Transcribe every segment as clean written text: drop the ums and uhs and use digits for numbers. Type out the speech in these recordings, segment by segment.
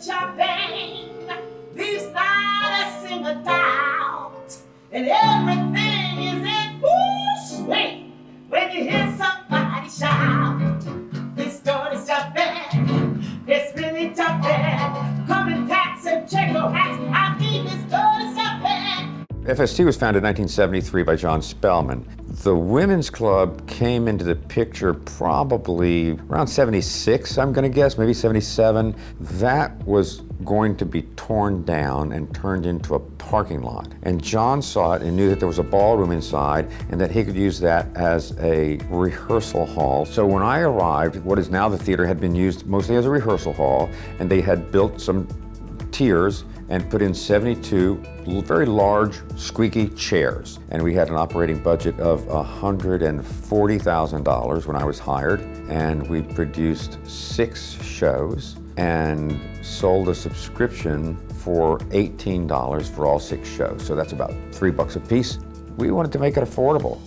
jumping, leaves not a single doubt, and everything is in full swing when you hear somebody shout. This joint is jumping, it's really jumping. Come in packs and check your hats, I mean this joint is jumping. FST was founded in 1973 by John Spellman. The Women's Club came into the picture probably around 76, I'm going to guess, maybe 77. That was going to be torn down and turned into a parking lot. And John saw it and knew that there was a ballroom inside and that he could use that as a rehearsal hall. So when I arrived, what is now the theater had been used mostly as a rehearsal hall, and they had built some tiers and put in 72 very large, squeaky chairs. And we had an operating budget of $140,000 when I was hired. And we produced 6 shows and sold a subscription for $18 for all 6 shows. So that's about $3 a piece. We wanted to make it affordable.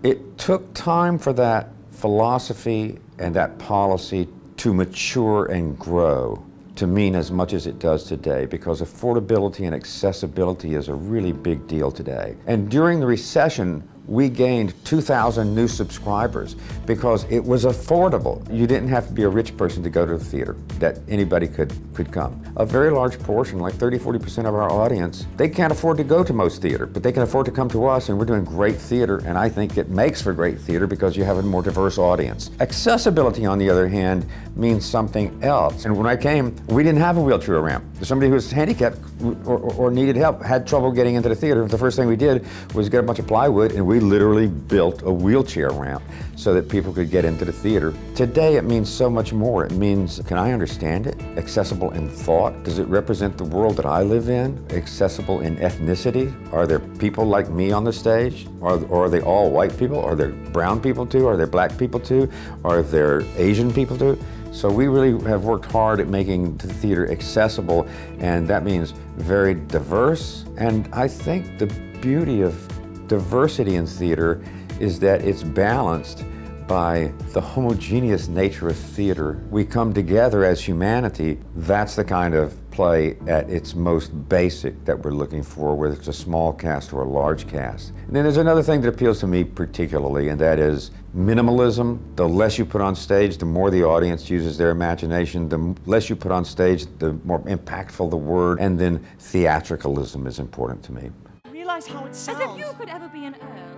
It took time for that philosophy and that policy to mature and grow to mean as much as it does today, because affordability and accessibility is a really big deal today. And during the recession, we gained 2,000 new subscribers because it was affordable. You didn't have to be a rich person to go to the theater, that anybody could come. A very large portion, like 30–40% of our audience, they can't afford to go to most theater, but they can afford to come to us, and we're doing great theater, and I think it makes for great theater because you have a more diverse audience. Accessibility, on the other hand, means something else. And when I came, we didn't have a wheelchair ramp. Somebody who was handicapped or needed help, had trouble getting into the theater, the first thing we did was get a bunch of plywood, and we literally built a wheelchair ramp so that people could get into the theater. Today it means so much more. It means, can I understand it? Accessible in thought? Does it represent the world that I live in? Accessible in ethnicity? Are there people like me on the stage? Or are they all white people? Are there brown people too? Are there black people too? Are there Asian people too? So we really have worked hard at making the theater accessible, and that means very diverse. And I think the beauty of diversity in theater is that it's balanced by the homogeneous nature of theater. We come together as humanity. That's the kind of play at its most basic that we're looking for, whether it's a small cast or a large cast. And then there's another thing that appeals to me particularly, and that is minimalism. The less you put on stage, the more the audience uses their imagination. The less you put on stage, the more impactful the word. And then theatricalism is important to me. Realize how it sounds. As if you could ever be an earl.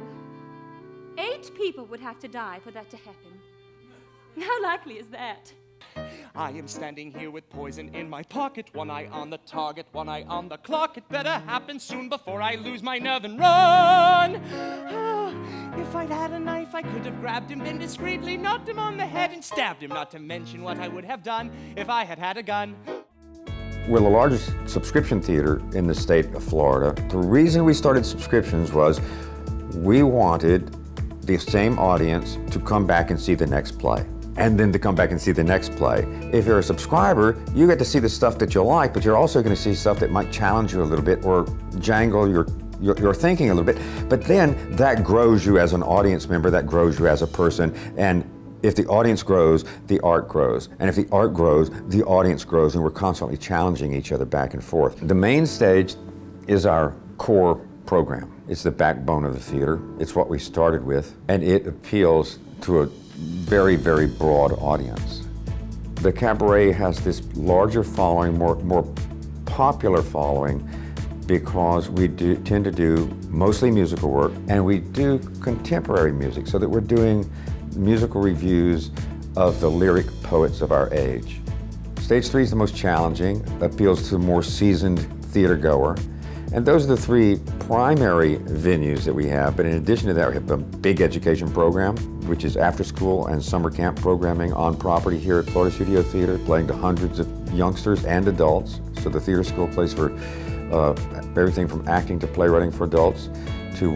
8 people would have to die for that to happen. How likely is that? I am standing here with poison in my pocket, one eye on the target, one eye on the clock. It better happen soon before I lose my nerve and run. If I'd had a knife, I could have grabbed him, then discreetly knocked him on the head and stabbed him, not to mention what I would have done if I had had a gun. We're the largest subscription theater in the state of Florida. The reason we started subscriptions was we wanted the same audience to come back and see the next play, and then to come back and see the next play. If you're a subscriber, you get to see the stuff that you like, but you're also going to see stuff that might challenge you a little bit or jangle your thinking a little bit. But then that grows you as an audience member, that grows you as a person, and if the audience grows, the art grows. And if the art grows, the audience grows, and we're constantly challenging each other back and forth. The main stage is our core program. It's the backbone of the theater. It's what we started with, and it appeals to a very, very broad audience. The cabaret has this larger following, more popular following, because we tend to do mostly musical work, and we do contemporary music, so that we're doing musical reviews of the lyric poets of our age. Stage 3 is the most challenging, appeals to a more seasoned theater goer. And those are the 3 primary venues that we have. But in addition to that, we have a big education program, which is after school and summer camp programming on property here at Florida Studio Theater, playing to hundreds of youngsters and adults. So the theater school plays for everything from acting to playwriting for adults to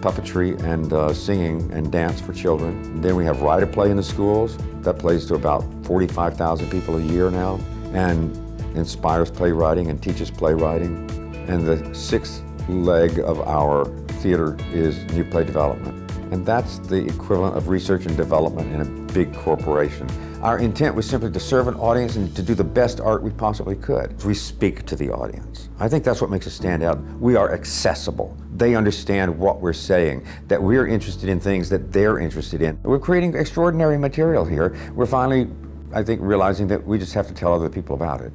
puppetry and singing and dance for children. And then we have Write a Play in the schools. That plays to about 45,000 people a year now, and inspires playwriting and teaches playwriting. And the 6th leg of our theater is new play development. And that's the equivalent of research and development in a big corporation. Our intent was simply to serve an audience and to do the best art we possibly could. We speak to the audience. I think that's what makes us stand out. We are accessible. They understand what we're saying, that we're interested in things that they're interested in. We're creating extraordinary material here. We're finally, I think, realizing that we just have to tell other people about it.